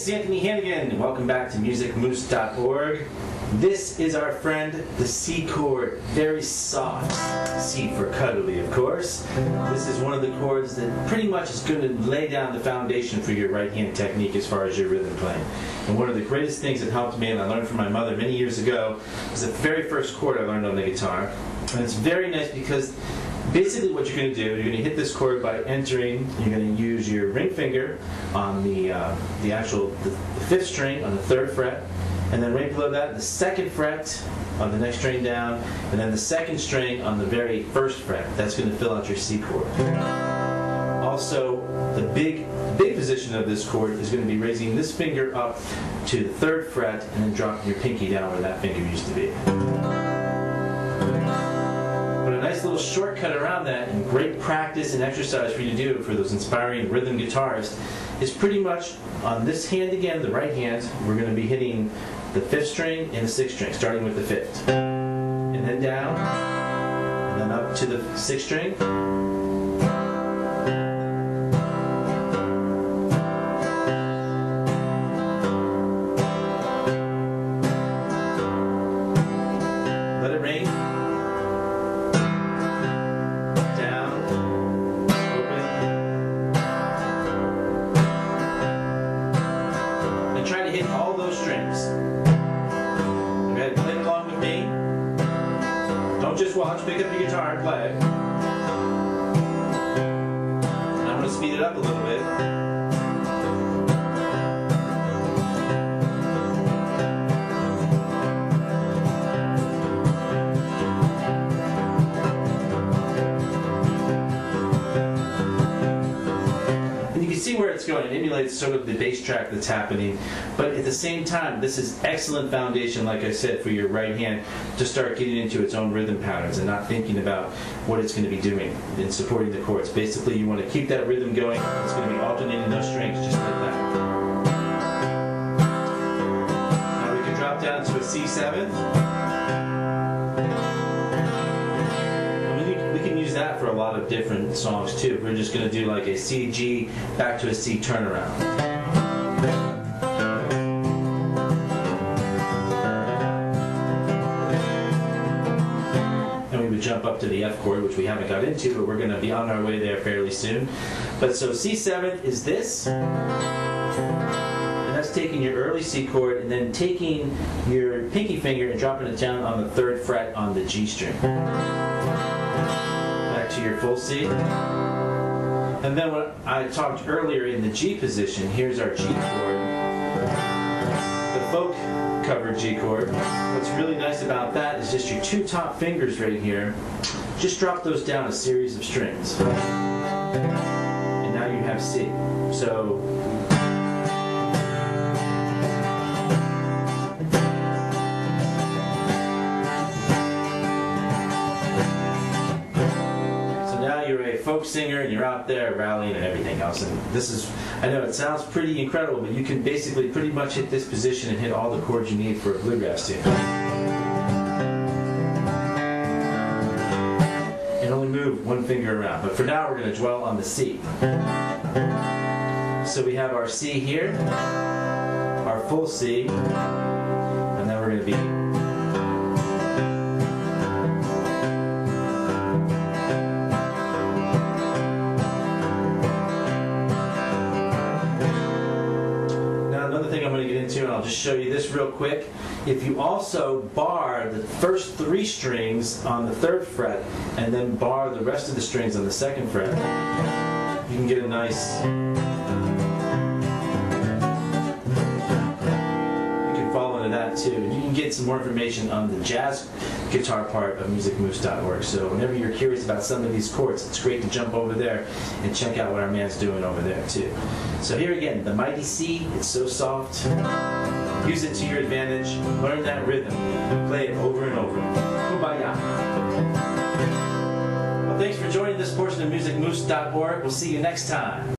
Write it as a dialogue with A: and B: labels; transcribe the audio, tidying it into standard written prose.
A: this is Anthony Hannigan. Welcome back to musicmoose.org. This is our friend, the C chord. Very soft. C for cuddly, of course. This is one of the chords that pretty much is going to lay down the foundation for your right hand technique as far as your rhythm playing. And one of the greatest things that helped me, and I learned from my mother many years ago, was the very first chord I learned on the guitar. And it's very nice because basically what you're going to do, you're going to hit this chord by entering, you're going to use your ring finger on the fifth string on the third fret, and then right below that, the second fret on the next string down, and then the second string on the very first fret. That's going to fill out your C chord. Also, the big position of this chord is going to be raising this finger up to the third fret and then dropping your pinky down where that finger used to be. But a nice little shortcut around that, and great practice and exercise for you to do for those inspiring rhythm guitarists, is pretty much on this hand again, the right hand, we're going to be hitting the fifth string and the sixth string, starting with the fifth. And then down, and then up to the sixth string. Let it rain. Down, open. And try to hit all those strings. Okay, play along with me. Don't just watch, pick up your guitar and play. And I'm going to speed it up a little bit. See where it's going. It emulates sort of the bass track that's happening, but at the same time, this is excellent foundation, like I said, for your right hand to start getting into its own rhythm patterns and not thinking about what it's going to be doing in supporting the chords. Basically, you want to keep that rhythm going. It's going to be alternating those strings just like that. Now we can drop down to a C7. That for a lot of different songs too. We're just going to do like a C, G, back to a C turnaround. And we would jump up to the F chord, which we haven't got into, but we're going to be on our way there fairly soon. But so C7 is this, and that's taking your early C chord and then taking your pinky finger and dropping it down on the third fret on the G string. To your full C. And then what I talked earlier in the G position, here's our G chord. The folk covered G chord. What's really nice about that is just your two top fingers right here. Just drop those down a series of strings. And now you have C. So you're a folk singer and you're out there rallying and everything else, and this is, I know it sounds pretty incredible, but you can basically pretty much hit this position and hit all the chords you need for a bluegrass tune. And only move one finger around, but for now we're going to dwell on the C. So we have our C here, our full C, and then we're going to be and I'll just show you this real quick. If you also bar the first three strings on the third fret and then bar the rest of the strings on the second fret, you can get a nice, you can fall into that too. And you can get some more information on the jazz guitar part of musicmoose.org. So whenever you're curious about some of these chords, it's great to jump over there and check out what our man's doing over there too. So here again, the mighty C, it's so soft. Use it to your advantage. Learn that rhythm. Play it over and over. Kumbaya. Well, thanks for joining this portion of musicmoose.org. We'll see you next time.